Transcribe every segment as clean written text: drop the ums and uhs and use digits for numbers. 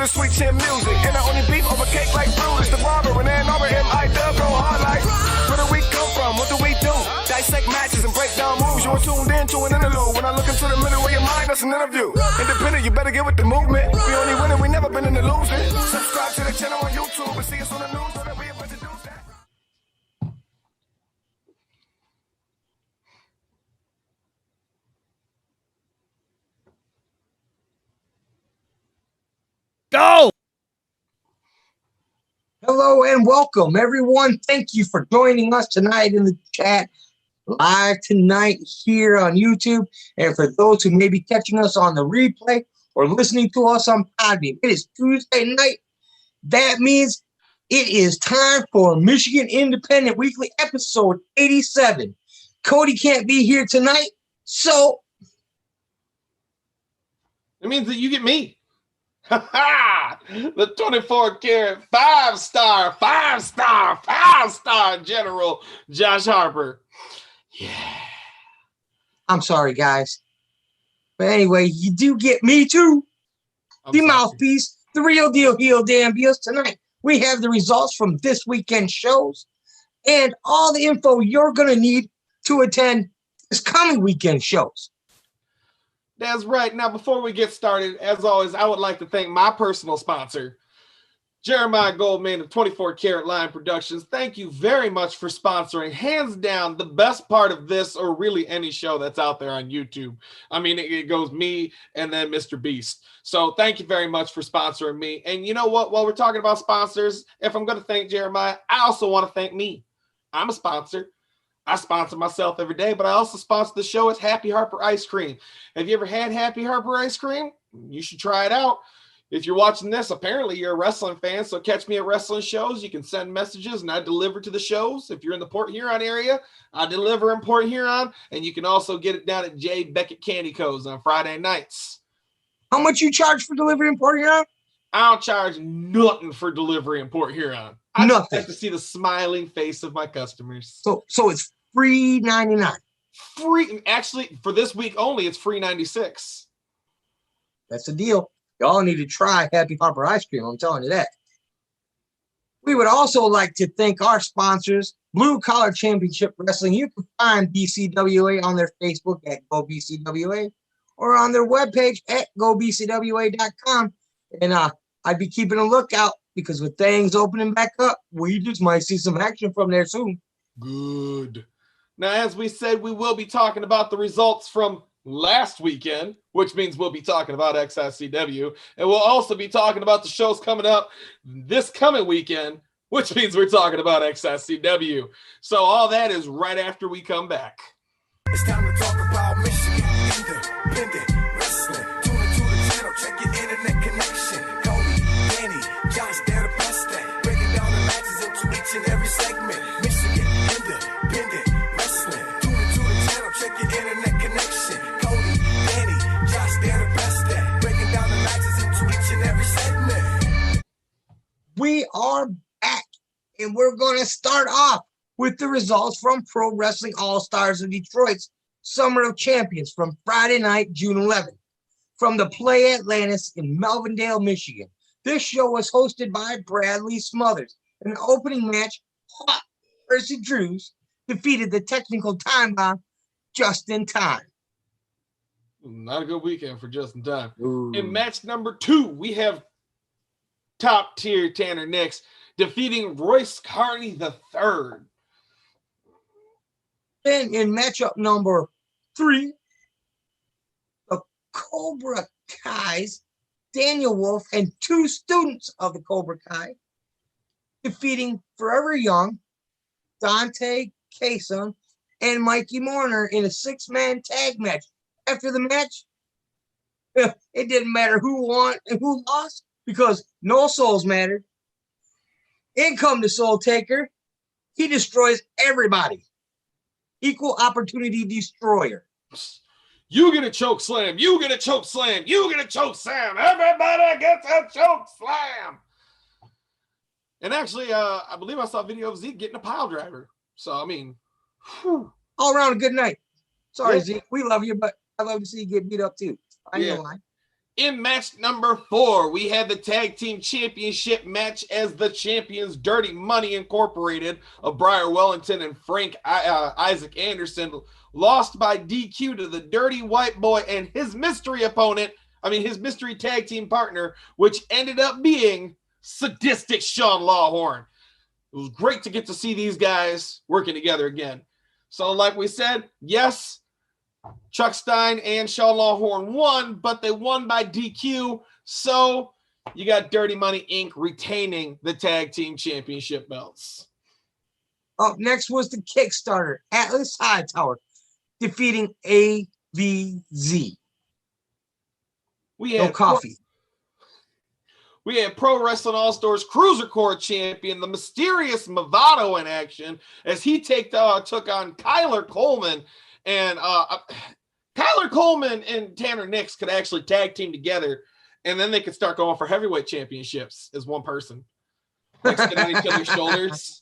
the sweet chin music. And I only beef over cake like brutus. The barber and MIW go hard like. Where do we come from? What do we do? Dissect matches and break down moves. You are tuned in to an interlude. When I look into the middle of your mind, that's an interview. Independent, you better get with the movement. We only winning, we never been in the losing. Subscribe to the channel on YouTube and see us on the news. So that we able to do that. Go! Hello and welcome, everyone. Thank you for joining us tonight in the chat, live tonight here on YouTube. And for those who may be catching us on the replay or listening to us on Podbean, it is Tuesday night. That means it is time for Michigan Independent Weekly episode 87. Cody can't be here tonight, so it means that you get me. The 24-karat five-star General Josh Harper. Yeah. I'm sorry, guys. But anyway, you do get me too. The mouthpiece, the real deal, heel Dambius. Tonight, we have the results from this weekend's shows and all the info you're going to need to attend this coming weekend shows. That's right. Now, before we get started, as always, I would like to thank my personal sponsor, Jeremiah Goldman of 24 Karat Line Productions. Thank you very much for sponsoring, hands down, the best part of this or really any show that's out there on YouTube. I mean, it goes me and then Mr. Beast. So thank you very much for sponsoring me. And you know what? While we're talking about sponsors, if I'm going to thank Jeremiah, I also want to thank me. I'm a sponsor. I sponsor myself every day, but I also sponsor the show as Happy Harper Ice Cream. Have you ever had Happy Harper Ice Cream? You should try it out. If you're watching this, apparently you're a wrestling fan, so catch me at wrestling shows. You can send messages, and I deliver to the shows. If you're in the Port Huron area, I deliver in Port Huron, and you can also get it down at J. Beckett Candy Co's on Friday nights. How much you charge for delivery in Port Huron? I don't charge nothing for delivery in Port Huron. I just like to see the smiling face of my customers. So it's free $99. Free, actually, for this week only, it's free $96. That's the deal. Y'all need to try Happy Harper Ice Cream. I'm telling you that. We would also like to thank our sponsors, Blue Collar Championship Wrestling. You can find BCWA on their Facebook at GoBCWA or on their webpage at GoBCWA.com. And I'd be keeping a lookout because with things opening back up, we just might see some action from there soon. Good. Now, as we said, we will be talking about the results from last weekend, which means we'll be talking about XICW, and we'll also be talking about the shows coming up this coming weekend, which means we're talking about XICW. So all that is right after we come back. It's time to talk about Michigan Independent Wrestling. Tune into the channel, check your internet connection. Cody, Danny, Josh, they're the best at breaking down the matches into each and every segment. Michigan Independent Wrestling. Tune into the channel, check your internet connection. Cody, Danny, Josh, they're the best at breaking down the matches into each and every segment. We are back, and we're going to start off with the results from Pro Wrestling AllStars of Detroit's Summer of Champions from Friday night, June 11th, from the Play Atlantis in Melvindale, Michigan. This show was hosted by Bradley Smothers. In the opening match, Hawk versus Drews defeated the Technical Time Bomb just in time. Not a good weekend for just in time. Ooh. In match number 2, we have top tier Tanner Nix defeating Royce Carney III. Then in matchup number 3, the Cobra Kai's Daniel Wolf and 2 students of the Cobra Kai defeating Forever Young, Dante Kason, and Mikey Mourner in a 6-man tag match. After the match, it didn't matter who won and who lost because no souls mattered. In come the Soul Taker. He destroys everybody. Equal opportunity destroyer. You get a choke slam. You get a choke slam. You get a choke slam. Everybody gets a choke slam. And actually, I believe I saw a video of Zeke getting a pile driver. So, I mean, whew. All around a good night. Sorry, yeah. Zeke. We love you, but I love to see you get beat up too. I know why. In match number 4, we had the tag team championship match as the champions Dirty Money Incorporated of Briar Wellington and Frank Isaac Anderson lost by DQ to the Dirty White Boy and his mystery opponent, his mystery tag team partner, which ended up being Sadistic Sean Lawhorn. It was great to get to see these guys working together again. So like we said, yes, Chuck Stein and Sean Lawhorn won, but they won by DQ. So you got Dirty Money Inc. retaining the tag team championship belts. Up next was the Kickstarter, Atlas Hightower, defeating AVZ. We had coffee. We had Pro Wrestling AllStars Cruiser Core champion, the mysterious Movado, in action as he took on Kyler Coleman. And Kyler Coleman and Tanner Nix could actually tag team together, and then they could start going for heavyweight championships as one person. Like sit on each other's shoulders,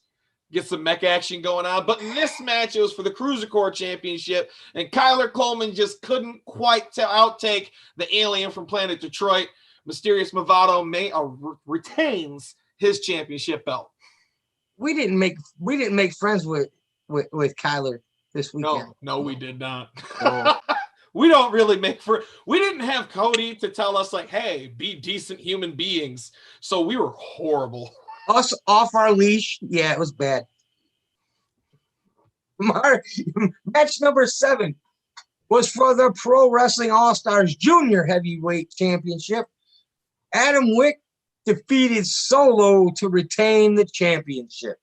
get some mech action going on. But in this match, it was for the Cruiser Core Championship, and Kyler Coleman just couldn't quite outtake the alien from Planet Detroit. Mysterious Movado retains his championship belt. We didn't make friends with Kyler this weekend. No, we did not. Oh. We don't really we didn't have Cody to tell us like, hey, be decent human beings. So we were horrible. Us off our leash. Yeah, it was bad. Match number 7 was for the Pro Wrestling AllStars Junior Heavyweight Championship. Adam Wick defeated Solo to retain the championship.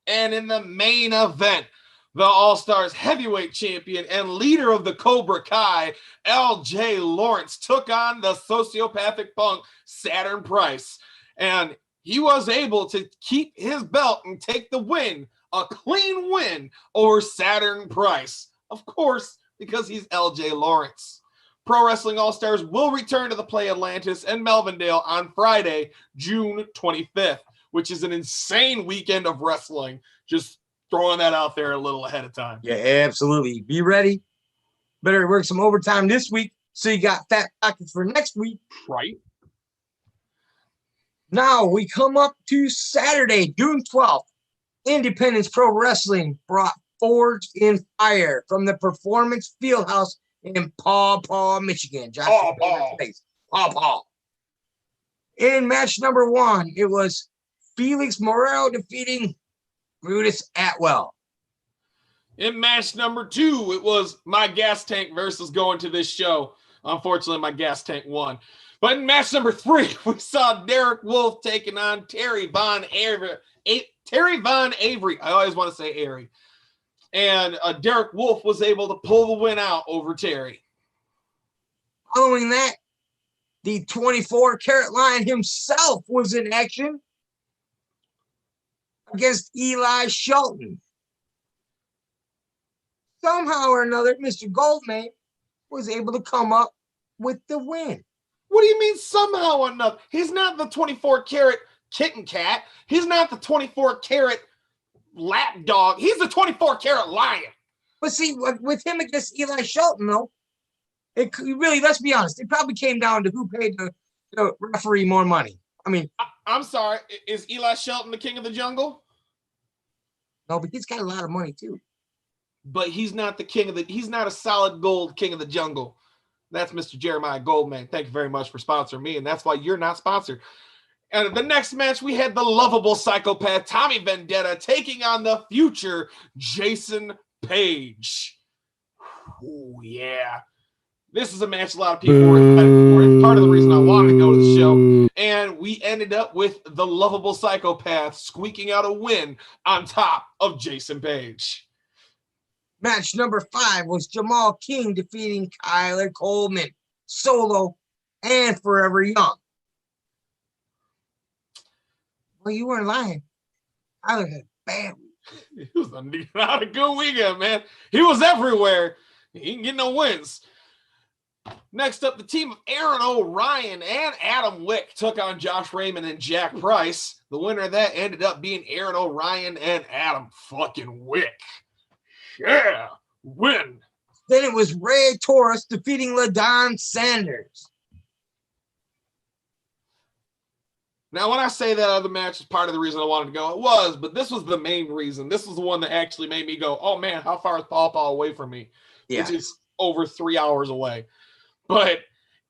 And in the main event, the All-Stars heavyweight champion and leader of the Cobra Kai, LJ Lawrence, took on the sociopathic punk Saturn Price. And he was able to keep his belt and take the win, a clean win over Saturn Price. Of course, because he's LJ Lawrence. Pro Wrestling AllStars will return to the Play Atlantis and Melvindale on Friday, June 25th, which is an insane weekend of wrestling. Just throwing that out there a little ahead of time. Yeah, absolutely. Be ready. Better work some overtime this week so you got fat pockets for next week. Right. Now we come up to Saturday, June 12th. Independence Pro Wrestling brought Forged in Fire from the Performance Fieldhouse in Paw Paw, Michigan. Paw Paw. In match number 1, it was Felix Morero defeating Brutus Atwell. In match number 2, it was My Gas Tank versus going to this show. Unfortunately, My Gas Tank won. But in match number 3, we saw Derek Wolf taking on Terry Von Avery. I always want to say Airy. And Derek Wolf was able to pull the win out over Terry. Following that, the 24-karat lion himself was in action against Eli Shelton. Somehow or another, Mr. Goldman was able to come up with the win. What do you mean somehow or another? He's not the 24-karat kitten cat. He's not the 24-karat lap dog. He's the 24-karat lion. But see, with him against Eli Shelton, though, it really, let's be honest, it probably came down to who paid the referee more money. I mean, I'm sorry. Is Eli Shelton the king of the jungle? No, but he's got a lot of money too. But he's not the king of he's not a solid gold king of the jungle. That's Mr. Jeremiah Goldman. Thank you very much for sponsoring me. And that's why you're not sponsored. And the next match, we had the lovable psychopath Tommy Vendetta taking on the future Jason Page. Oh, yeah. This is a match a lot of people were excited for. It's part of the reason I wanted to go to the show. And we ended up with the lovable psychopath squeaking out a win on top of Jason Page. Match number 5 was Jamal King defeating Kyler Coleman, Solo, and Forever Young. Well, you weren't lying. Kyler had a bad week. It was not a good weekend, man. He was everywhere. He didn't get no wins. Next up, the team of Aaron O'Ryan and Adam Wick took on Josh Raymond and Jack Price. The winner of that ended up being Aaron O'Ryan and Adam fucking Wick. Yeah, win. Then it was Ray Torres defeating LaDon Sanders. Now, when I say that other match is part of the reason I wanted to go, it was, but this was the main reason. This was the one that actually made me go, oh man, how far is Paw Paw away from me? Yeah. Which is over 3 hours away. But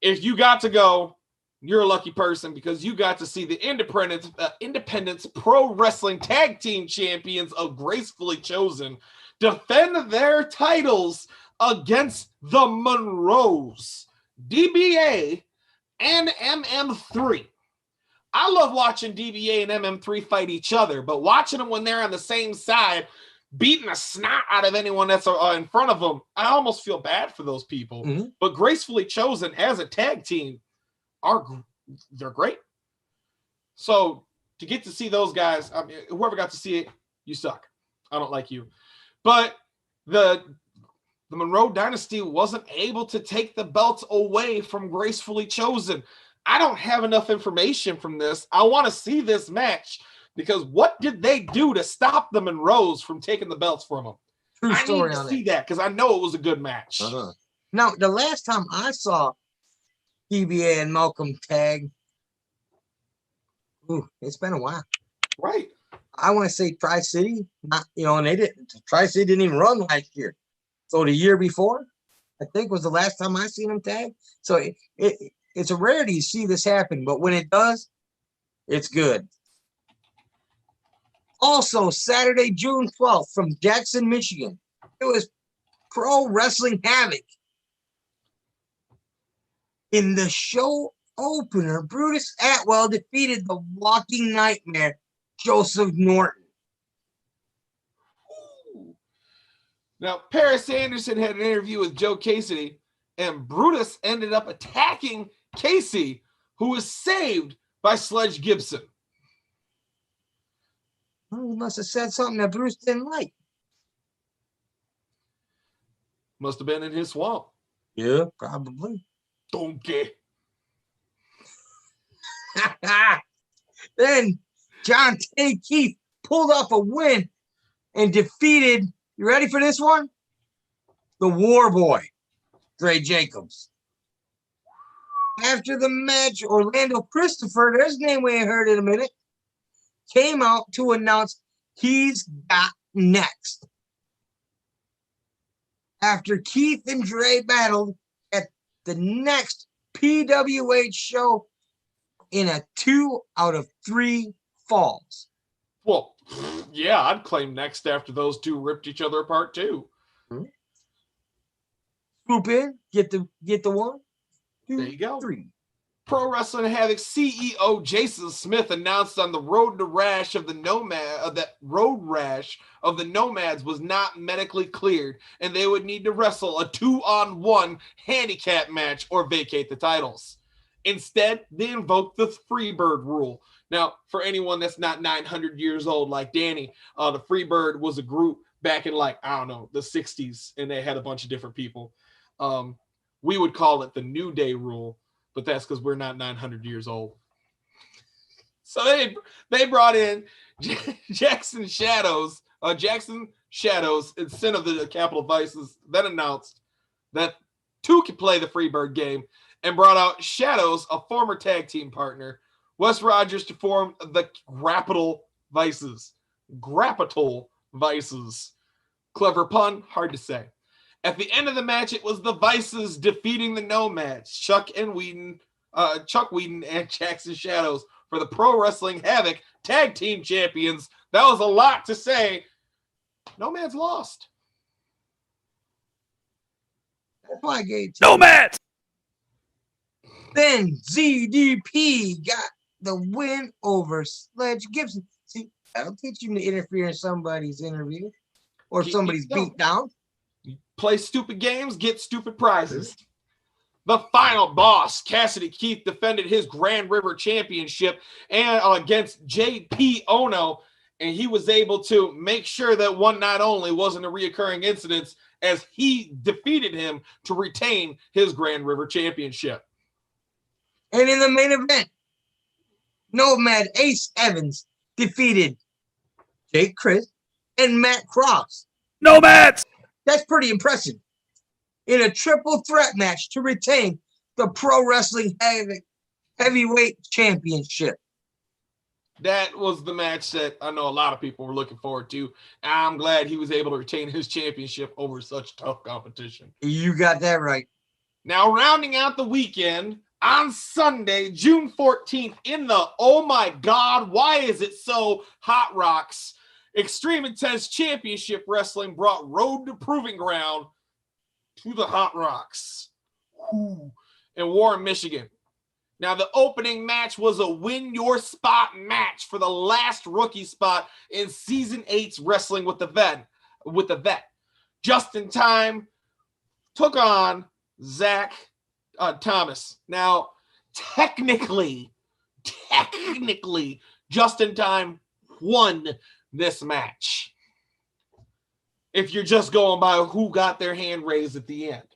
if you got to go, you're a lucky person because you got to see the Independence Pro Wrestling Tag Team Champions of Gracefully Chosen defend their titles against the Monroes, DBA, and MM3. I love watching DBA and MM3 fight each other, but watching them when they're on the same side, beating the snot out of anyone that's in front of them, I almost feel bad for those people. Mm-hmm. But Gracefully Chosen as a tag team, they're great. So to get to see those guys, I mean, whoever got to see it, you suck. I don't like you. But the Monroe Dynasty wasn't able to take the belts away from Gracefully Chosen. I don't have enough information from this. I want to see this match because what did they do to stop the Monroes from taking the belts from them? True story I need on to see it. that because I know it was a good match. Now, the last time I saw DBA and Malcolm tag, it's been a while. Right. I want to say Tri-City, and Tri-City didn't even run last year. So the year before, I think was the last time I seen them tag. So it's a rarity to see this happen, but when it does, it's good. Also, Saturday, June 12th from Jackson, Michigan, it was Pro Wrestling Havoc. In the show opener, Brutus Atwell defeated the Walking Nightmare, Joseph Norton. Now, Paris Anderson had an interview with Joe Cassidy, and Brutus ended up attacking Casey, who was saved by Sledge Gibson. Well, he must have said something that Bruce didn't like. Must have been in his swamp. Yeah, probably. Donkey. Then John T. Keith pulled off a win and defeated, you ready for this one? The Warboy, Dre Jacobs. After the match, Orlando Christopher, there's a name we ain't heard in a minute, came out to announce he's got next. After Keith and Dre battled at the next PWH show in a 2 out of 3 falls. Well, yeah, I'd claim next after those two ripped each other apart too. Swoop in, get the 1, 2, There you go. 3. Pro Wrestling Havoc CEO Jason Smith announced on the road rash of the Nomads was not medically cleared, and they would need to wrestle a 2-on-1 handicap match or vacate the titles. Instead, they invoked the Freebird rule. Now, for anyone that's not 900 years old like Danny, the Freebird was a group back in the 60s, and they had a bunch of different people. We would call it the New Day rule, but that's because we're not 900 years old. So they brought in Jackson Shadows, and Sin of the Capital Vices, then announced that 2 could play the Freebird game and brought out Shadows, a former tag team partner, Wes Rogers, to form the Grappital Vices. Clever pun, hard to say. At the end of the match, it was the Vices defeating the Nomads, Chuck Wheaton and Jackson Shadows for the Pro Wrestling Havoc Tag Team Champions. That was a lot to say. Nomads lost. That's why I gave it. Nomads! Then ZDP got the win over Sledge Gibson. See, that'll teach you to interfere in somebody's interview or somebody's beat down. Play stupid games, get stupid prizes. The final boss, Cassidy Keith, defended his Grand River Championship and against JP Ono, and he was able to make sure that one night only wasn't a reoccurring incident as he defeated him to retain his Grand River Championship. And in the main event, Nomad Ace Evans defeated Jake Chris and Matt Cross. Nomads! That's pretty impressive. In a triple threat match to retain the Pro Wrestling Havoc Heavyweight Championship. That was the match that I know a lot of people were looking forward to. I'm glad he was able to retain his championship over such tough competition. You got that right. Now, rounding out the weekend, on Sunday, June 14th, in the Oh My God, Why Is It So Hot Rocks Extreme Intense Championship Wrestling brought Road to Proving Ground to the Hot Rocks in Warren, Michigan. Now, the opening match was a win your spot match for the last rookie spot in Season 8's Wrestling with the Vet. Justin Time took on Zach Thomas. Now, technically, Justin Time won this match. If you're just going by who got their hand raised at the end.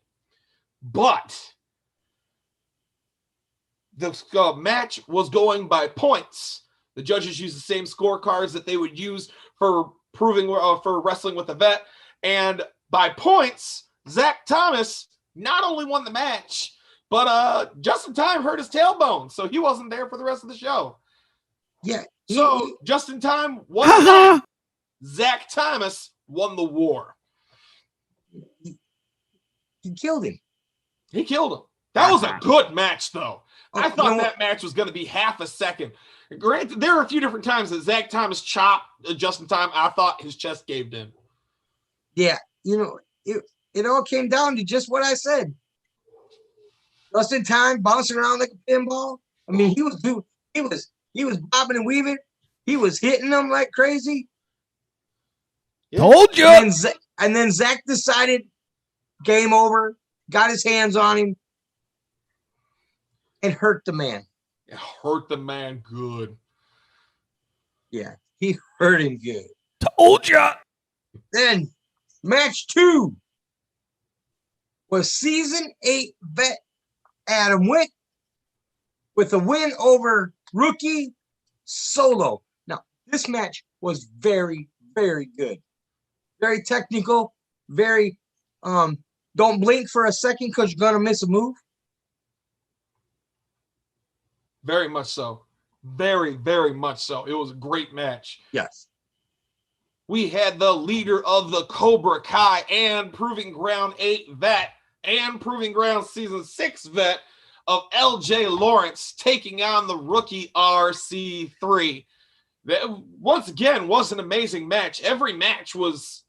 But the match was going by points. The judges used the same scorecards that they would use for for Wrestling with the Vet. And by points, Zach Thomas not only won the match, but Justin Time hurt his tailbone, so he wasn't there for the rest of the show. Yeah. So Justin Time won the match. Zach Thomas won the war. He killed him. He killed him. That was a good match, though. I Oh, thought no. that match was going to be half a second. Granted, there were a few different times that Zach Thomas chopped Justin Time. I thought his chest caved in. Yeah, it all came down to just what I said. Justin Time bouncing around like a pinball. I mean, he was bobbing and weaving. He was hitting them like crazy. Told you. And then Zach decided, game over, got his hands on him, and hurt the man. It hurt the man good. Yeah, he hurt him good. Told ya. Then match 2 was Season 8 vet Adam Wick with a win over rookie Solo. Now, this match was very, very good. Very technical, very don't blink for a second because you're going to miss a move. Very much so. Very, very much so. It was a great match. Yes. We had the leader of the Cobra Kai and Proving Ground 8 vet and Proving Ground Season 6 vet of LJ Lawrence taking on the rookie RC3. That, once again, was an amazing match. Every match was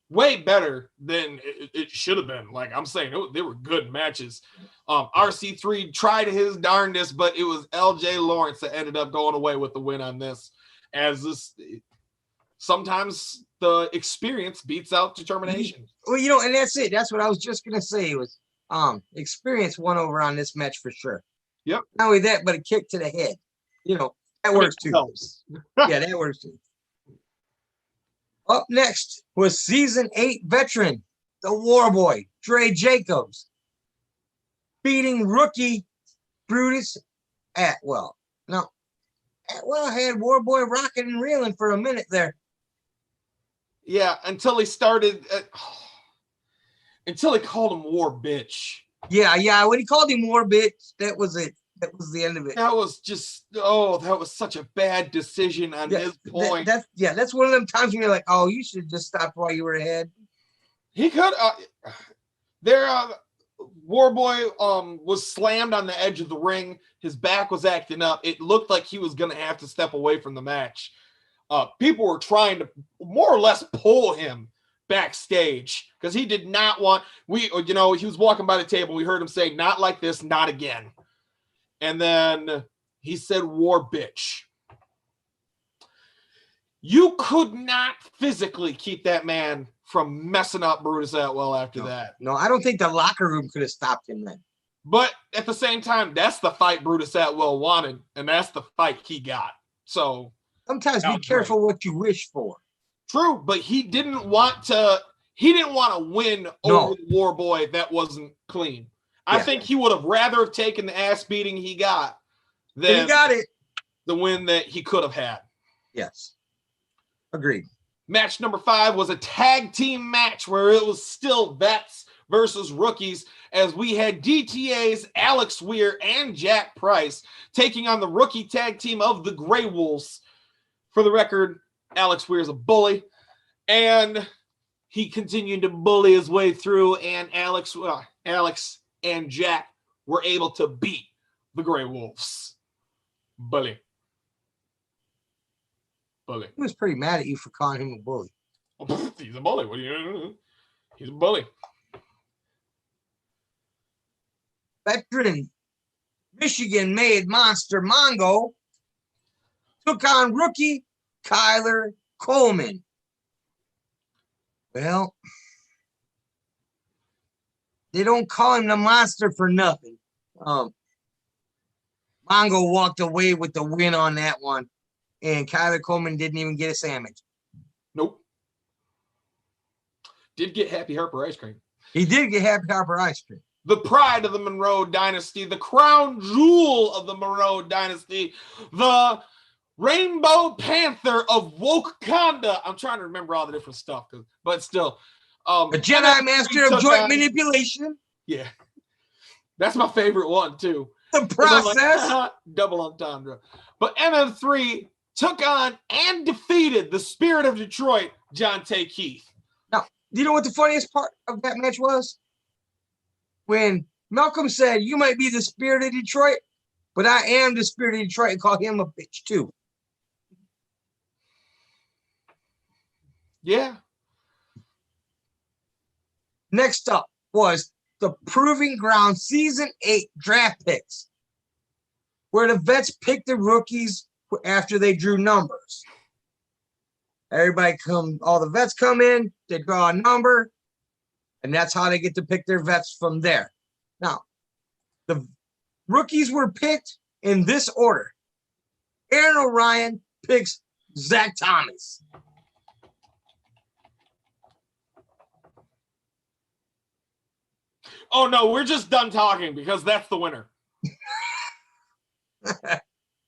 way better than it should have been. Like I'm saying, they were good matches. RC3 tried his darndest, but it was LJ Lawrence that ended up going away with the win on this. As this, sometimes the experience beats out determination. Well, and that's it. That's what I was just gonna say. It was experience won over on this match for sure. Yep. Not only that, but a kick to the head. That works too. Yeah, that works too. Up next was Season 8 veteran, the Warboy, Dre Jacobs, beating rookie Brutus Atwell. Now, Atwell had Warboy rocking and reeling for a minute there. Yeah, until he started, until he called him War Bitch. Yeah. When he called him War Bitch, that was it. That was the end of it. That was just, that was such a bad decision on his point. That's one of them times when you're like, oh, you should have just stopped while you were ahead. He could, Warboy was slammed on the edge of the ring. His back was acting up. It looked like he was going to have to step away from the match. People were trying to more or less pull him backstage because he did not want, he was walking by the table. We heard him say, not like this, not again. And then he said, War Bitch. You could not physically keep that man from messing up Brutus Atwell after that. No, I don't think the locker room could have stopped him then. But at the same time, that's the fight Brutus Atwell wanted, and that's the fight he got. So sometimes be careful what you wish for. True, but he didn't want to win over the Warboy that wasn't clean. I think he would have rather have taken the ass beating he got than he got it. The win that he could have had. Yes. Agreed. Match number 5 was a tag team match where it was still vets versus rookies, as we had DTA's Alex Weir and Jack Price taking on the rookie tag team of the Grey Wolves. For the record, Alex Weir is a bully, and he continued to bully his way through, and Alex and Jack were able to beat the Grey Wolves. Bully. Bully. He was pretty mad at you for calling him a bully. He's a bully. What do you? He's a bully. Veteran Michigan-made monster Mongo took on rookie Kyler Coleman. Well, they don't call him the monster for nothing. Mongo walked away with the win on that one, and Kyler Coleman didn't even get a sandwich. Nope. Did get Happy Harper ice cream. He did get Happy Harper ice cream. The pride of the Monroe Dynasty, the crown jewel of the Monroe Dynasty, the Rainbow Panther of Wakanda. I'm trying to remember all the different stuff, but still. The Jedi Master of Joint Manipulation. Yeah. That's my favorite one, too. The Process. Like, double entendre. But MM3 took on and defeated the Spirit of Detroit, Jonte Keith. Now, you know what the funniest part of that match was? When Malcolm said, "You might be the Spirit of Detroit, but I am the Spirit of Detroit," and call him a bitch, too. Yeah. Next up was the Proving Ground Season 8 draft picks, where the vets picked the rookies after they drew numbers. All the vets come in, they draw a number, and that's how they get to pick their vets from there. Now, the rookies were picked in this order. Aaron O'Ryan picks Zach Thomas. Oh, no, we're just done talking because that's the winner.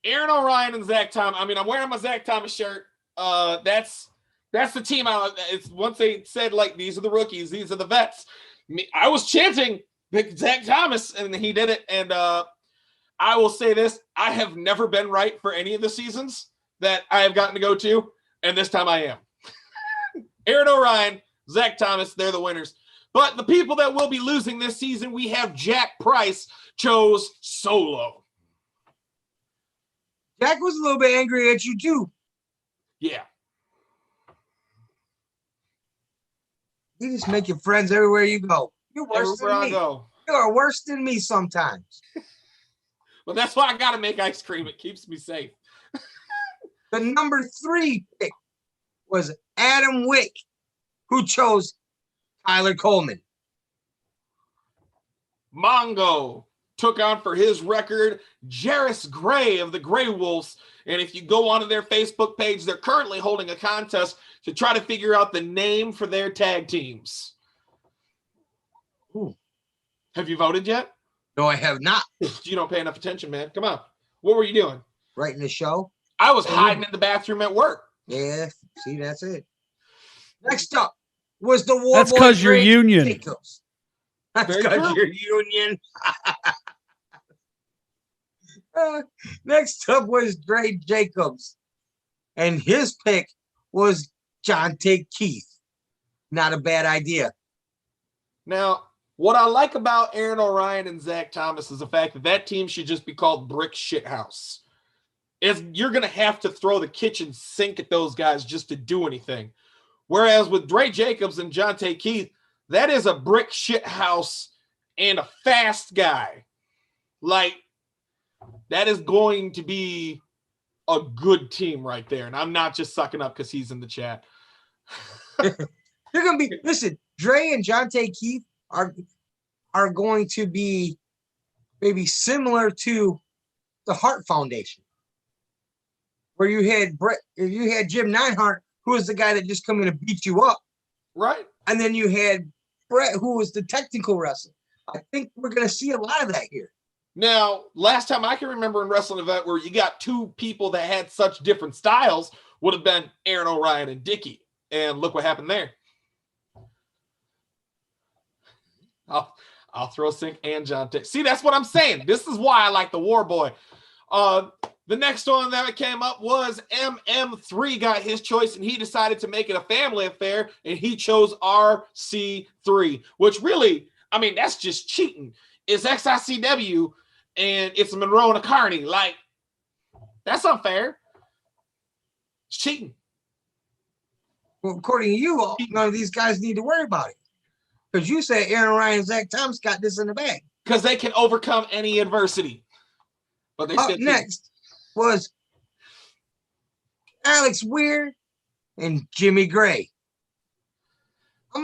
Aaron O'Ryan and Zach Thomas. I mean, I'm wearing my Zach Thomas shirt. That's the team. It's once they said, like, these are the rookies, these are the vets. I was chanting Zach Thomas, and he did it. And I will say this: I have never been right for any of the seasons that I have gotten to go to, and this time I am. Aaron O'Ryan, Zach Thomas, they're the winners. But the people that will be losing this season, we have Jack Price chose Solo. Jack was a little bit angry at you, too. Yeah. You just make your friends everywhere you go. You're worse than me. You are worse than me sometimes. Well, that's why I got to make ice cream. It keeps me safe. The number 3 pick was Adam Wick, who chose Kyler Coleman. Mongo took on for his record Jarris Gray of the Grey Wolves. And if you go onto their Facebook page, they're currently holding a contest to try to figure out the name for their tag teams. Ooh. Have you voted yet? No, I have not. You don't pay enough attention, man. Come on. What were you doing? Writing the show. I was hiding in the bathroom at work. Yeah, see, that's it. Next up was the Warboy. That's because you're union. Jacobs. That's because you're union. Next up was Dre Jacobs, and his pick was Jonte Keith. Not a bad idea. Now, what I like about Aaron O'Ryan and Zach Thomas is the fact that that team should just be called Brick Shithouse. You're going to have to throw the kitchen sink at those guys just to do anything. Whereas with Dre Jacobs and Jonte Keith, that is a brick shithouse and a fast guy. Like, that is going to be a good team right there. And I'm not just sucking up because he's in the chat. They're going to be, listen, Dre and Jonte Keith are going to be maybe similar to the Hart Foundation, where you had Jim Neidhart, who was the guy that just come in and beat you up. Right. And then you had Brett, who was the technical wrestler. I think we're going to see a lot of that here. Now, last time I can remember in wrestling event where you got two people that had such different styles would have been Aaron O'Ryan and Dickie. And look what happened there. I'll throw Sink and John Taker. See, that's what I'm saying. This is why I like the Warboy. The next one that came up was MM3 got his choice, and he decided to make it a family affair, and he chose RC3, which really, I mean, that's just cheating. It's XICW, and it's Monroe and Carney. Like, that's unfair. It's cheating. Well, according to you, none of these guys need to worry about it. Because you said Aaron Ryan and Zach Thomas got this in the bag. Because they can overcome any adversity. But they Up next was Alex Weir and Jimmy Gray. I'm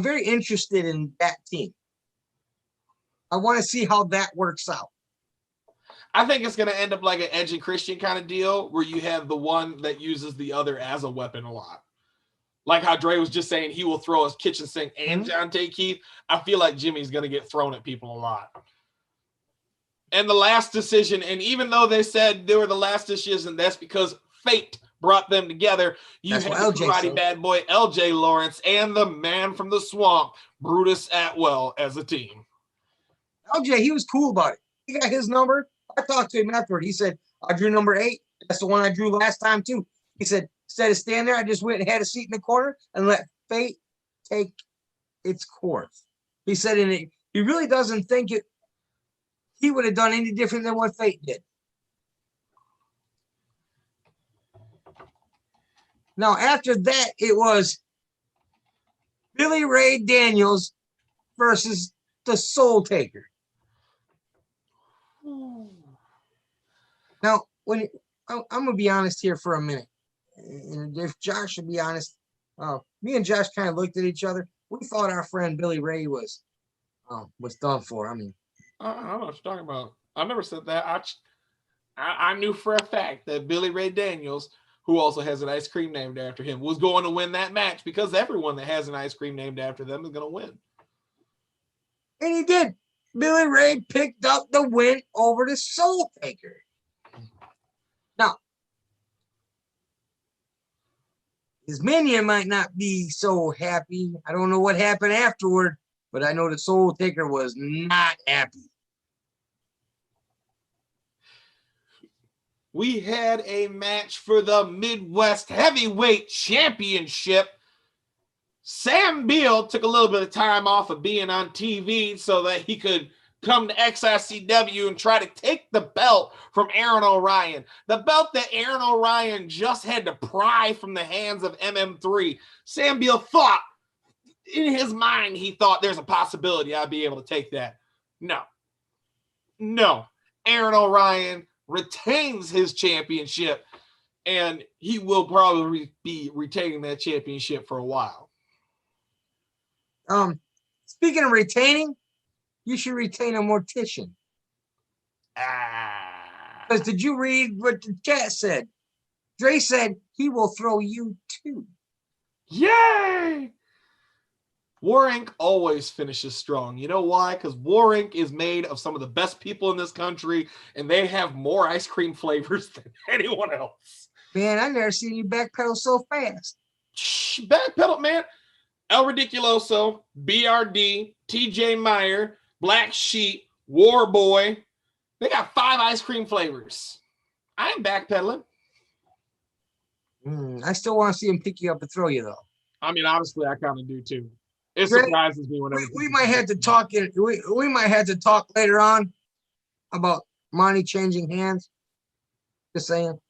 very interested in that team. I want to see how that works out. I think it's going to end up like an Edge and Christian kind of deal where you have the one that uses the other as a weapon a lot. Like how Dre was just saying he will throw his kitchen sink and John Tay Keith. I feel like Jimmy's going to get thrown at people a lot. And the last decision, and even though they said they were the last decision, that's because fate brought them together. You have the karate bad boy, LJ Lawrence, and the man from the swamp, Brutus Atwell, as a team. LJ, he was cool about it. He got his number. I talked to him afterward. He said, I drew number 8. That's the one I drew last time, too. He said, instead of standing there, I just went and had a seat in the corner and let fate take its course. He said, and he really doesn't think he would have done any different than what fate did. Now, after that, it was Billy Ray Daniels versus the Soul Taker. Now, I'm going to be honest here for a minute. And if Josh should be honest, me and Josh kind of looked at each other. We thought our friend Billy Ray was done for. I mean, I don't know what you're talking about. I never said that. I knew for a fact that Billy Ray Daniels, who also has an ice cream named after him, was going to win that match because everyone that has an ice cream named after them is going to win. And he did. Billy Ray picked up the win over the Soul Taker. Now, his minion might not be so happy. I don't know what happened afterward, but I know the Soul Taker was not happy. We had a match for the Midwest Heavyweight Championship. Sam Beal took a little bit of time off of being on TV so that he could come to XICW and try to take the belt from Aaron O'Ryan. The belt that Aaron O'Ryan just had to pry from the hands of MM3. Sam Beal thought, in his mind, he thought there's a possibility I'd be able to take that. No. Aaron O'Ryan retains his championship, and he will probably be retaining that championship for a while. Speaking of retaining, you should retain a mortician. Because did you read what the chat said? Dre said he will throw you too. Yay! War Inc. always finishes strong. You know why? Because War Inc. is made of some of the best people in this country, and they have more ice cream flavors than anyone else. Man, I never seen you backpedal so fast. Backpedal, man. El Ridiculoso, BRD, TJ Meyer, Black Sheep, Warboy. They got 5 ice cream flavors. I ain't backpedaling. I still want to see him pick you up and throw you, though. I mean, honestly, I kind of do, too. It surprises me whenever we might have to talk. We might have to talk later on about money changing hands. Just saying.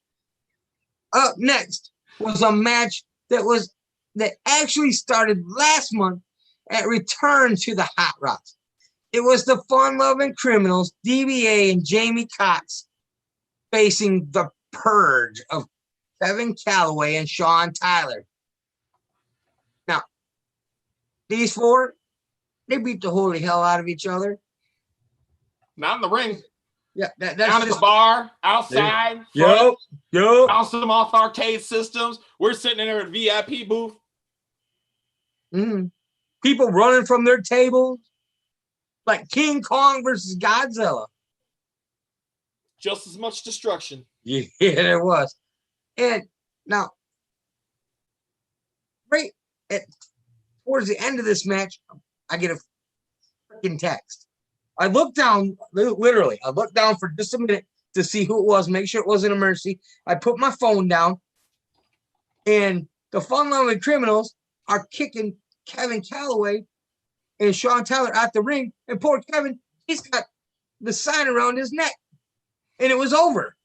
Up next was a match that actually started last month at Return to the Hot Rocks. It was the fun-loving criminals, DBA and Jamie Cox, facing the Purge of Kevin Calloway and Sean Tyler. Now, these 4, they beat the holy hell out of each other. Not in the ring. Yeah, that's down at the bar, outside. Yep. On some off arcade systems. We're sitting in there at VIP booth. People running from their tables like King Kong versus Godzilla. Just as much destruction. Yeah, there was. And now, right towards the end of this match, I get a freaking text. I looked down, literally, I looked down for just a minute to see who it was, make sure it wasn't a Mercy. I put my phone down, and the fun-loving criminals are kicking Kevin Calloway and Sean Taylor at the ring, and poor Kevin, he's got the sign around his neck, and it was over.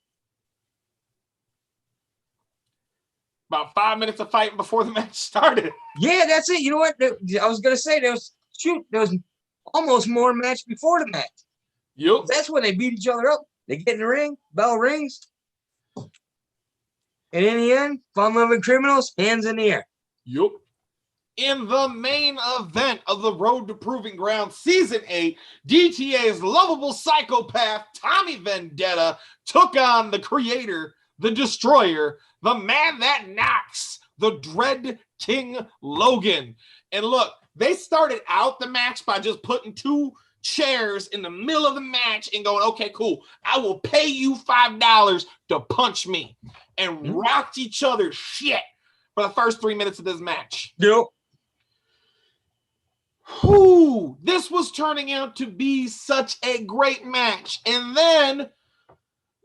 About 5 minutes of fighting before the match started. Yeah, that's it. You know what? I was gonna say there was almost more match before the match. Yep. That's when they beat each other up. They get in the ring, bell rings, and in the end, fun-loving criminals, hands in the air. Yep. In the main event of the Road to Proving Ground Season 8, DTA's lovable psychopath, Tommy Vendetta, took on the creator, the destroyer, the man that knocks, the Dread King Logan. And look, they started out the match by just putting 2 chairs in the middle of the match and going, okay, cool, I will pay you $5 to punch me, and rocked each other's shit for the first 3 minutes of this match. Yep. Whew, this was turning out to be such a great match. And then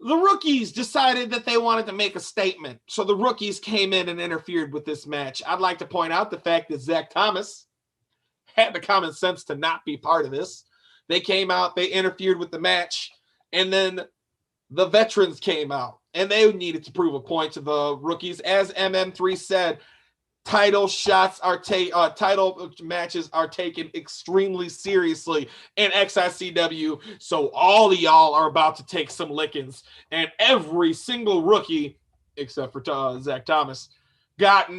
the rookies decided that they wanted to make a statement. So the rookies came in and interfered with this match. I'd like to point out the fact that Zach Thomas had the common sense to not be part of this. They came out, they interfered with the match, and then the veterans came out, and they needed to prove a point to the rookies. As MM3 said, title matches are taken extremely seriously in XICW, so all of y'all are about to take some lickings. And every single rookie, except for Zach Thomas, got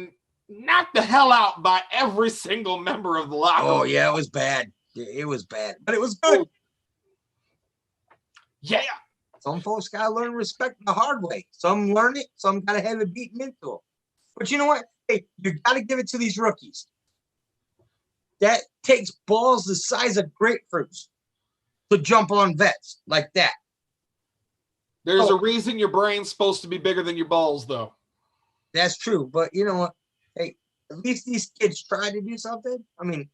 knocked the hell out by every single member of the locker room. Oh, yeah, it was bad. It was bad, but it was good. Yeah. Some folks got to learn respect the hard way. Some learn it, some got to have it beaten into them. But you know what? Hey, you got to give it to these rookies. That takes balls the size of grapefruits to jump on vets like that. There's a reason your brain's supposed to be bigger than your balls, though. That's true. But you know what? Hey, at least these kids tried to do something. I mean,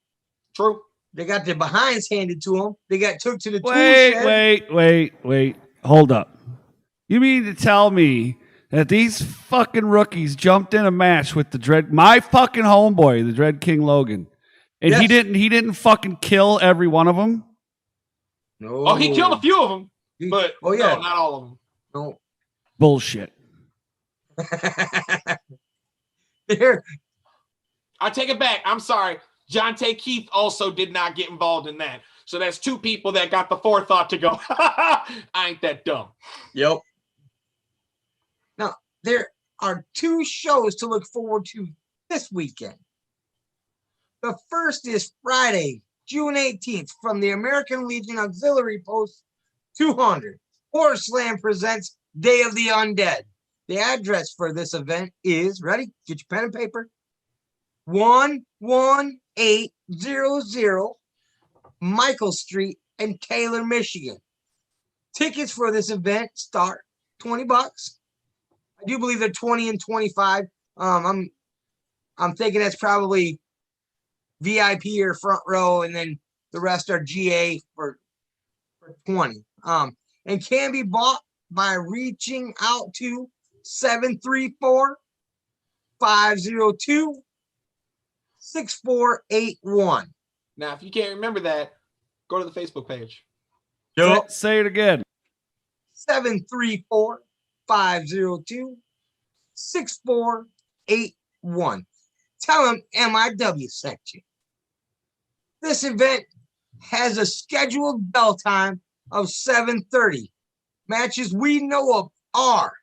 true. They got their behinds handed to them. They got took to the tool shed. Wait. Hold up. You mean to tell me that these fucking rookies jumped in a match with my fucking homeboy, the Dread King Logan, and yes, he didn't fucking kill every one of them? No. Oh, he killed a few of them, but no, not all of them. No. Bullshit. There. I take it back. I'm sorry. John Tay Keith also did not get involved in that. So that's 2 people that got the forethought to go, I ain't that dumb. Yep. Now, there are 2 shows to look forward to this weekend. The first is Friday, June 18th, from the American Legion Auxiliary Post 200. Horror Slam presents Day of the Undead. The address for this event is, ready? Get your pen and paper. 11800 Michael Street in Taylor, Michigan. Tickets for this event start $20. I do believe they're 20 and 25. I'm thinking that's probably VIP or front row, and then the rest are GA for 20. And can be bought by reaching out to 734-502-6481. Now, if you can't remember that, go to the Facebook page. Yep. Say it again. 734-502-6481. Tell them MIW sent you. This event has a scheduled bell time of 7:30. Matches we know of are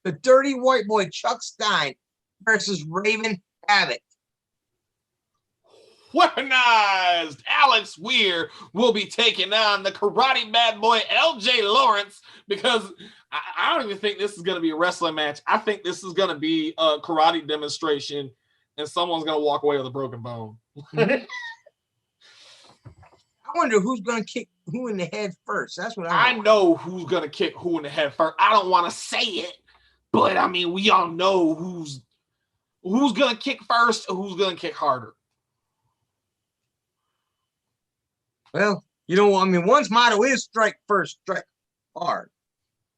the Dirty White Boy Chuck Stein versus Raven Havoc. Weaponized Alex Weir will be taking on the karate bad boy LJ Lawrence, because I don't even think this is going to be a wrestling match. I think this is going to be a karate demonstration, and someone's going to walk away with a broken bone. I wonder who's going to kick who in the head first. That's what I know who's going to kick who in the head first. I don't want to say it, but I mean, we all know who's going to kick first or who's going to kick harder. Well, you know, I mean, one's motto is strike first, strike hard.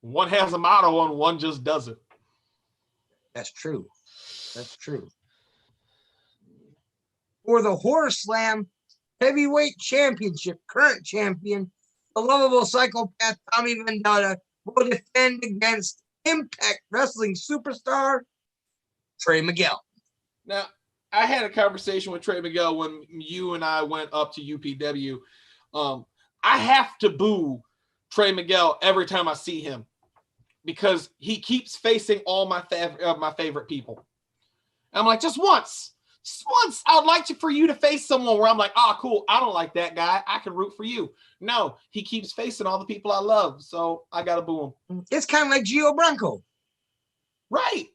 One has a motto and one just does it. That's true. That's true. For the Horse Slam Heavyweight Championship, current champion, the lovable psychopath Tommy Vendetta will defend against Impact Wrestling superstar Trey Miguel. Now, I had a conversation with Trey Miguel when you and I went up to UPW. I have to boo Trey Miguel every time I see him because he keeps facing all my favorite people. And I'm like, just once, I would like for you to face someone where I'm like, oh, cool, I don't like that guy. I can root for you. No, he keeps facing all the people I love, so I got to boo him. It's kind of like Gio Bronco. Right.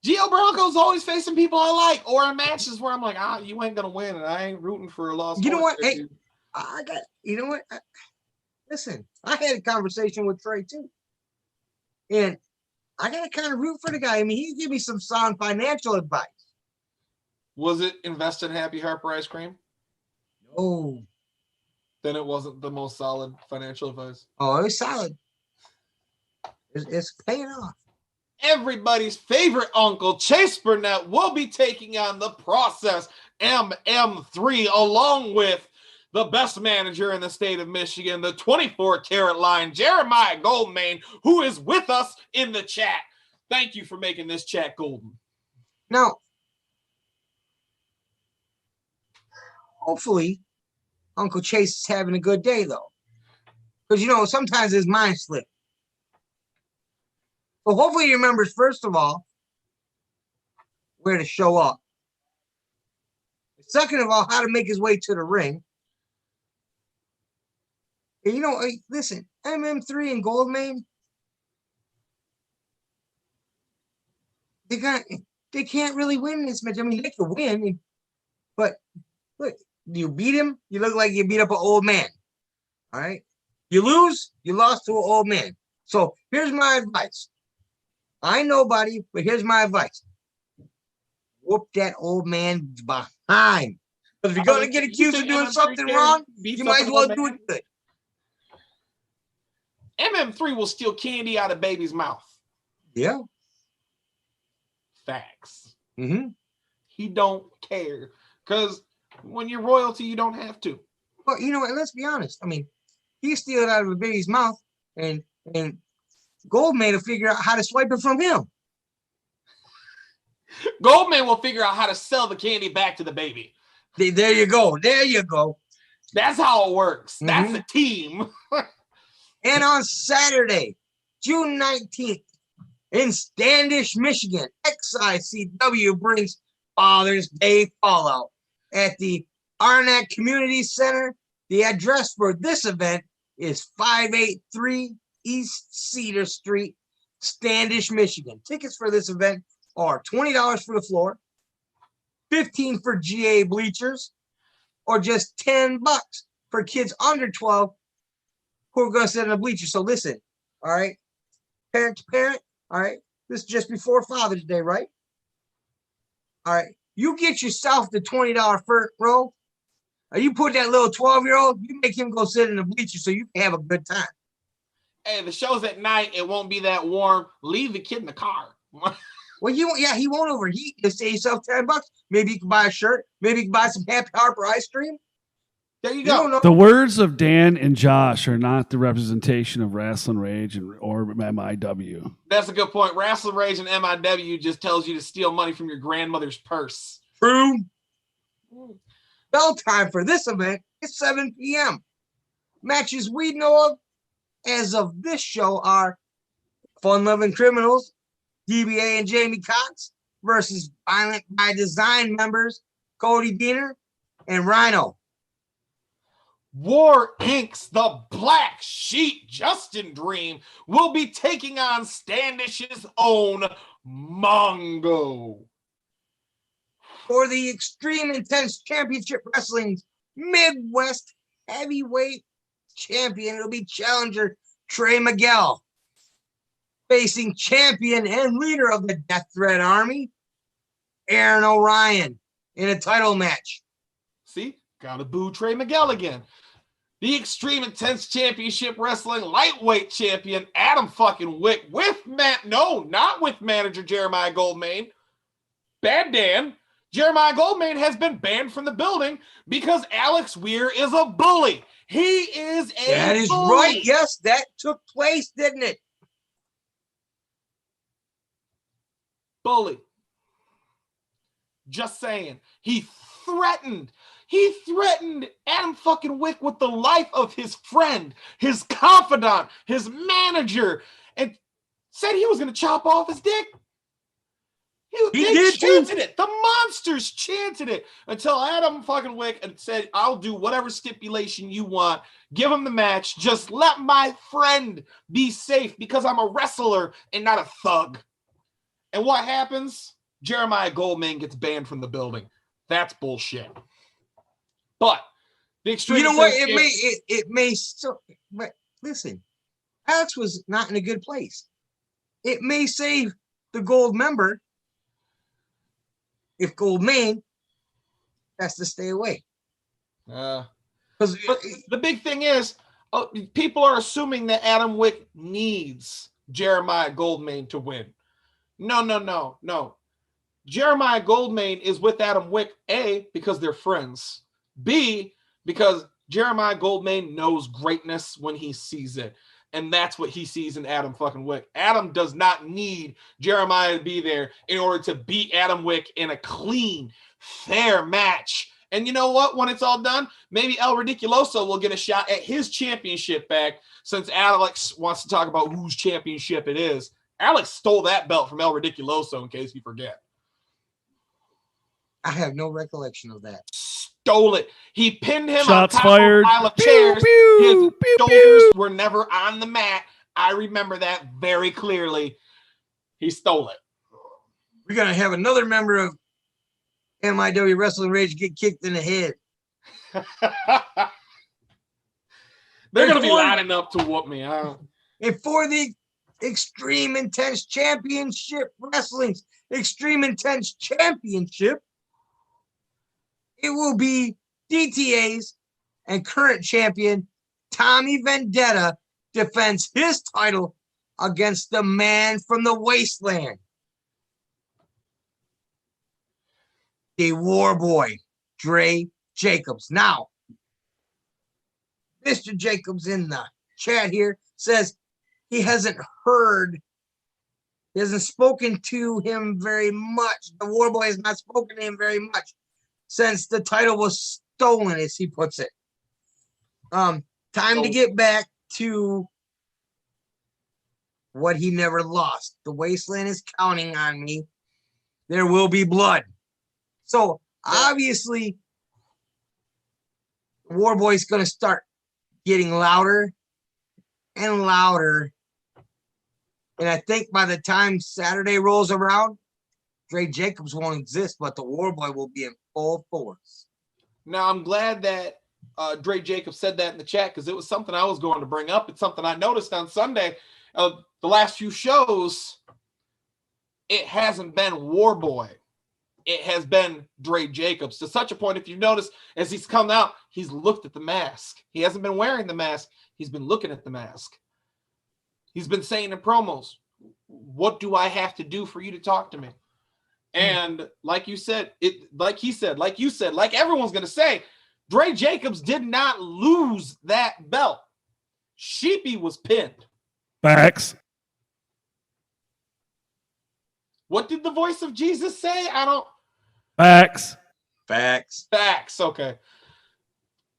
Gio Bronco's always facing people I like, or in matches where I'm like, you ain't going to win, and I ain't rooting for a loss. You know what? Hey, listen, I had a conversation with Trey, too. And I got to kind of root for the guy. I mean, he gave me some sound financial advice. Was it invest in Happy Harper ice cream? No. Then it wasn't the most solid financial advice. Oh, it was solid. It's paying off. Everybody's favorite uncle, Chase Burnett, will be taking on the Process MM3 along with the best manager in the state of Michigan, the 24-karat line, Jeremiah Goldmain, who is with us in the chat. Thank you for making this chat golden. Now, hopefully, Uncle Chase is having a good day, though. Because, you know, sometimes his mind slips. But hopefully he remembers, first of all, where to show up. Second of all, how to make his way to the ring. And, you know, listen, MM3 and Goldmain, they can't really win this match. I mean, they could win, but look, you beat him, you look like you beat up an old man. All right? You lose, you lost to an old man. So here's my advice. I ain't nobody, but here's my advice. Whoop that old man behind. Because if you're going to get accused of doing something wrong, you might as well do it good. MM3 will steal candy out of baby's mouth. Yeah. Facts. Mm-hmm. He don't care. Because when you're royalty, you don't have to. But, you know what, let's be honest. I mean, he steal it out of a baby's mouth, and Goldman will figure out how to swipe it from him. Goldman will figure out how to sell the candy back to the baby. There you go. There you go. That's how it works. Mm-hmm. That's a team. And on Saturday, June 19th, in Standish, Michigan, XICW brings Father's Day Fallout at the Arnett Community Center. The address for this event is 583 East Cedar Street, Standish, Michigan. Tickets for this event are $20 for the floor, $15 for GA bleachers, or just $10 for kids under 12 who are going to sit in a bleacher. So listen, all right, parent to parent, all right, this is just before Father's Day, right? All right, you get yourself the $20 first row, or you put that little 12-year-old, you make him go sit in the bleacher so you can have a good time. Hey, the show's at night. It won't be that warm. Leave the kid in the car. Well, he won't overheat. Just save yourself $10. Maybe you can buy a shirt. Maybe you can buy some Happy Harper ice cream. There you go. The words of Dan and Josh are not the representation of Rasslin Rage or MIW. That's a good point. Rasslin Rage and MIW just tells you to steal money from your grandmother's purse. True. Bell time for this event is 7 p.m. Matches we know of as of this show are Fun Loving Criminals, DBA and Jamie Cox versus Violent by Design members Cody Diener and Rhino. War Inc.'s The Black Sheep, Justin Dream, will be taking on Standish's own Mongo. For the Extreme Intense Championship Wrestling's Midwest Heavyweight Champion, it'll be challenger Trey Miguel facing champion and leader of the Death Threat Army, Aaron O'Ryan, in a title match. See, gotta boo Trey Miguel again. the Extreme Intense Championship Wrestling lightweight champion, Adam fucking Wick, not with manager Jeremiah Goldmain. Bad Dan. Jeremiah Goldmain has been banned from the building because Alex Weir is a bully. He is a That is bully. right. Yes, that took place, didn't it? Bully. Just saying. He threatened Adam fucking Wick with the life of his friend, his confidant, his manager, and said he was going to chop off his dick. They chanted it. The monsters chanted it until Adam fucking Wick said, I'll do whatever stipulation you want. Give him the match. Just let my friend be safe because I'm a wrestler and not a thug. And what happens? Jeremiah Goldmain gets banned from the building. That's bullshit. But the Extreme, you know what? It may so. But listen, Alex was not in a good place. It may save the gold member if Goldmain has to stay away. But the big thing is, people are assuming that Adam Wick needs Jeremiah Goldmain to win. No. Jeremiah Goldmain is with Adam Wick, A, because they're friends. B, because Jeremiah Goldmain knows greatness when he sees it. And that's what he sees in Adam fucking Wick. Adam does not need Jeremiah to be there in order to beat Adam Wick in a clean, fair match. And you know what? When it's all done, maybe El Ridiculoso will get a shot at his championship back, since Alex wants to talk about whose championship it is. Alex stole that belt from El Ridiculoso, in case you forget. I have no recollection of that. Stole it. He pinned him Shots on top fired. of a pile of Pew, chairs. pew, His pew, shoulders pew. were never on the mat. I remember that very clearly. He stole it. We're going to have another member of MIW Wrestling Rage get kicked in the head. They're going to be lining up to whoop me. And for the Extreme Intense Championship Wrestling's Extreme Intense Championship, it will be DTA's and current champion Tommy Vendetta defends his title against the man from the wasteland, the Warboy, Dre Jacobs. Now, Mr. Jacobs in the chat here says he hasn't spoken to him very much. The Warboy has not spoken to him very much since the title was stolen, as he puts it. Time to get back to what he never lost. The wasteland is counting on me. There will be blood. So obviously, Warboy's going to start getting louder and louder. And I think by the time Saturday rolls around, Dre Jacobs won't exist, but the Warboy will be in full force. Now, I'm glad that Dre Jacobs said that in the chat, because it was something I was going to bring up. It's something I noticed on Sunday. The last few shows, it hasn't been Warboy. It has been Dre Jacobs, to such a point, if you notice, as he's come out, he's looked at the mask. He hasn't been wearing the mask. He's been looking at the mask. He's been saying in promos, what do I have to do for you to talk to me? And like you said, like everyone's going to say, Dre Jacobs did not lose that belt. Sheepy was pinned. Facts. What did the voice of Jesus say? Facts. Okay.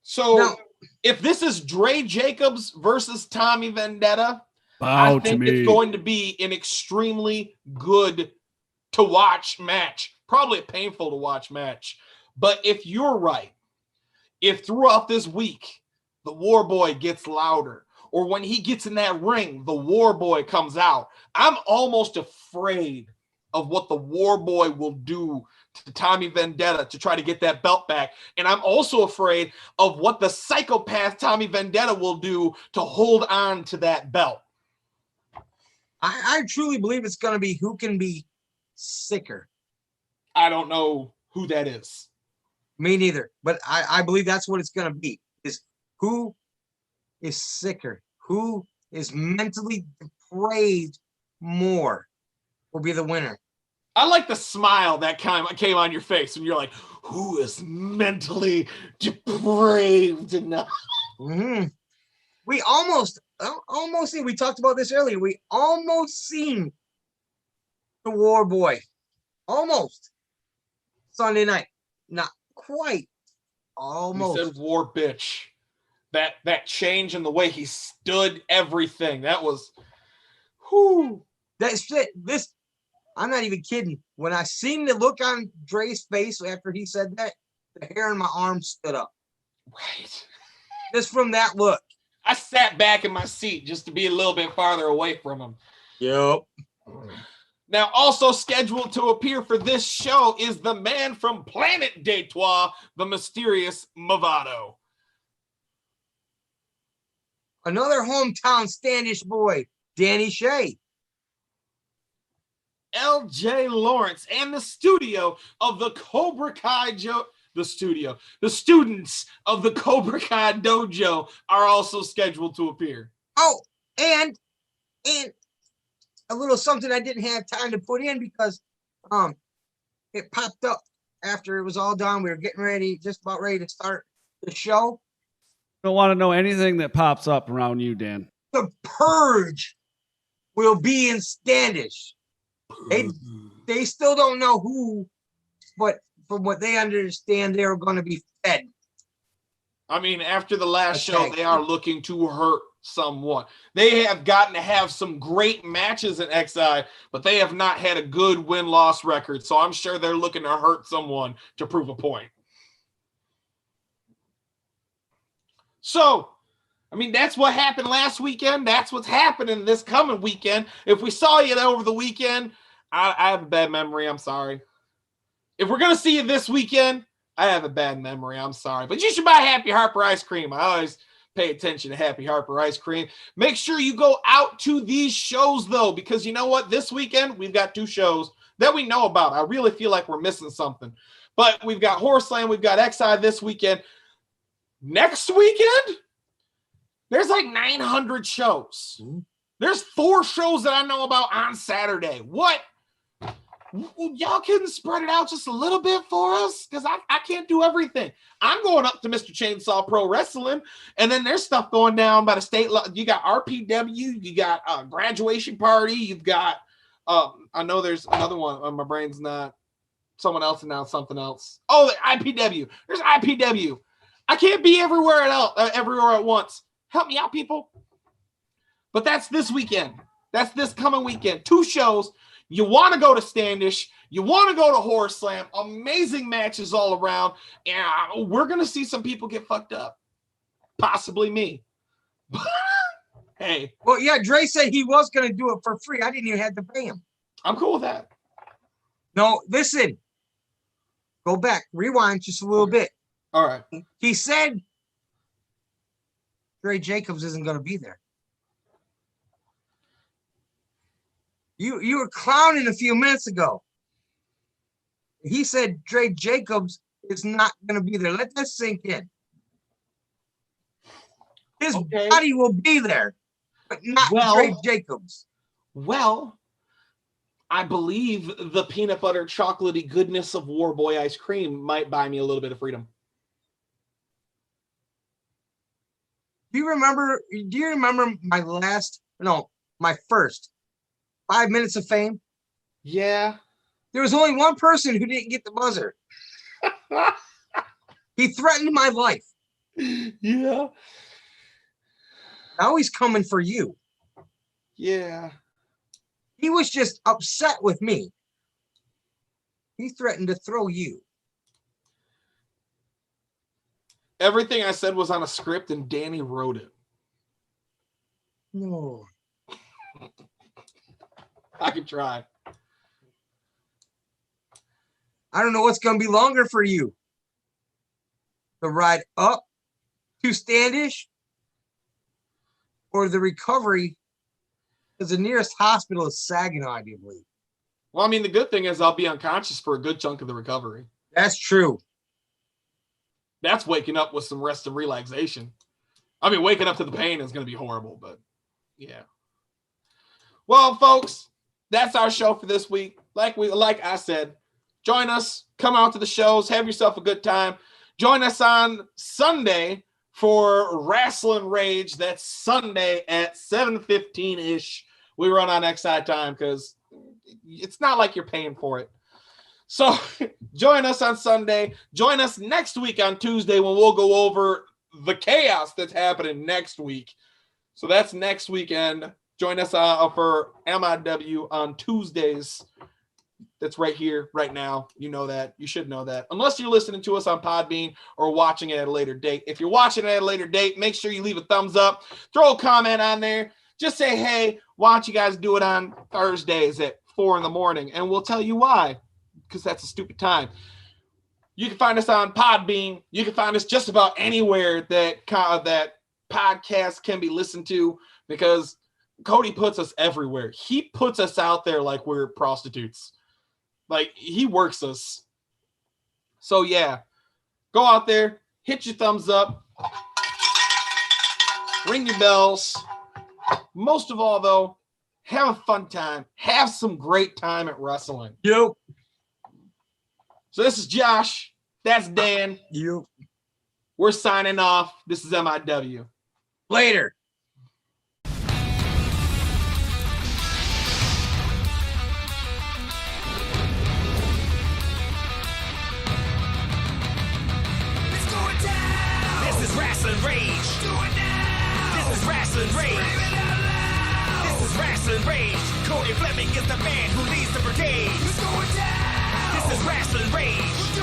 So Now, if this is Dre Jacobs versus Tommy Vendetta, Bow I to think me. it's going to be an extremely good to watch match. Probably a painful to watch match. But if you're right, if throughout this week the Warboy gets louder, or when he gets in that ring, the Warboy comes out, I'm almost afraid of what the Warboy will do to Tommy Vendetta to try to get that belt back. And I'm also afraid of what the psychopath Tommy Vendetta will do to hold on to that belt. I truly believe it's going to be who can be sicker. I don't know who that is. Me neither. But I believe that's what it's going to be, is who is sicker? Who is mentally depraved more will be the winner. I like the smile that came on your face when you're like, who is mentally depraved enough? Mm-hmm. We almost seen, we talked about this earlier. We almost seen the Warboy. Almost. Sunday night. Not quite. Almost. You said war bitch. That change in the way he stood everything. That was whoo. That's it. This, I'm not even kidding. When I seen the look on Dre's face after he said that, the hair on my arm stood up. Right. Just from that look. I sat back in my seat just to be a little bit farther away from him. Yep. Now, also scheduled to appear for this show is the man from Planet Detroit, the mysterious Movado. Another hometown Standish boy, Danny Shea. LJ Lawrence and the studio of the Cobra Kai the students of the Cobra Kai dojo are also scheduled to appear. Oh, and a little something I didn't have time to put in because it popped up after it was all done. We were getting ready, just about ready to start the show. Don't want to know anything that pops up around you, Dan. The Purge will be in Standish. They still don't know who, but from what they understand, they're going to be fed. I mean, after the last show, they are looking to hurt someone. They have gotten to have some great matches in XI, but they have not had a good win-loss record. So I'm sure they're looking to hurt someone to prove a point. So, I mean, that's what happened last weekend. That's what's happening this coming weekend. If we saw you over the weekend, I have a bad memory. I'm sorry. If we're going to see you this weekend, I have a bad memory. I'm sorry. But you should buy Happy Harper ice cream. I always pay attention to Happy Harper ice cream. Make sure you go out to these shows, though, because you know what? This weekend, we've got 2 shows that we know about. I really feel like we're missing something. But we've got Horseland. We've got XI this weekend. Next weekend, there's like 900 shows. Mm-hmm. There's 4 shows that I know about on Saturday. What? Y'all can spread it out just a little bit for us because I can't do everything. I'm going up to Mr. Chainsaw Pro Wrestling, and then there's stuff going down by the state. You got RPW, you got a graduation party, you've got I know there's another one. My brain's not. Someone else announced something else. Oh, the IPW. There's IPW. I can't be everywhere at once. Help me out, people. But that's this weekend. That's this coming weekend. 2 shows. You want to go to Standish. You want to go to Horror Slam. Amazing matches all around. And we're going to see some people get fucked up. Possibly me. Hey. Well, yeah, Dre said he was going to do it for free. I didn't even have to pay him. I'm cool with that. No, listen. Go back. Rewind just a little bit. All right. He said Dre Jacobs isn't going to be there. You were clowning a few minutes ago. He said Dre Jacobs is not going to be there. Let that sink in. His body will be there, but not Dre Jacobs. Well, I believe the peanut butter chocolatey goodness of Warboy ice cream might buy me a little bit of freedom. Do you remember my first 5 minutes of fame? Yeah. There was only one person who didn't get the buzzer. He threatened my life. Yeah. Now he's coming for you. Yeah. He was just upset with me. He threatened to throw you. Everything I said was on a script and Danny wrote it. No. I could try. I don't know what's going to be longer for you. The ride up to Standish or the recovery, because the nearest hospital is Saginaw, I do believe. Well, I mean, the good thing is I'll be unconscious for a good chunk of the recovery. That's true. That's waking up with some rest and relaxation. I mean, waking up to the pain is going to be horrible, but yeah. Well, folks, that's our show for this week. Like I said, join us, come out to the shows, have yourself a good time. Join us on Sunday for Rasslin Rage. That's Sunday at 7:15-ish. We run on XI time because it's not like you're paying for it. So join us on Sunday. Join us next week on Tuesday when we'll go over the chaos that's happening next week. So that's next weekend. Join us for MIW on Tuesdays. That's right here, right now. You know that. You should know that. Unless you're listening to us on Podbean or watching it at a later date. If you're watching it at a later date, make sure you leave a thumbs up. Throw a comment on there. Just say, hey, why don't you guys do it on Thursdays at 4 in the morning? And we'll tell you why. Because that's a stupid time. You can find us on Podbean. You can find us just about anywhere that podcasts can be listened to, because Cody puts us everywhere. He puts us out there like we're prostitutes. Like, he works us. So, yeah. Go out there. Hit your thumbs up. Ring your bells. Most of all, though, have a fun time. Have some great time at wrestling. Yep. So this is Josh. That's Dan. Yep. We're signing off. This is MIW. Later. Let's go down. This is Rasslin Rage. Do it now. This is Rasslin Rage. Scream it out loud. This is Rasslin Rage. Cody Fleming is the man who leads the brigade. Let's go down. This is Rasslin Rage.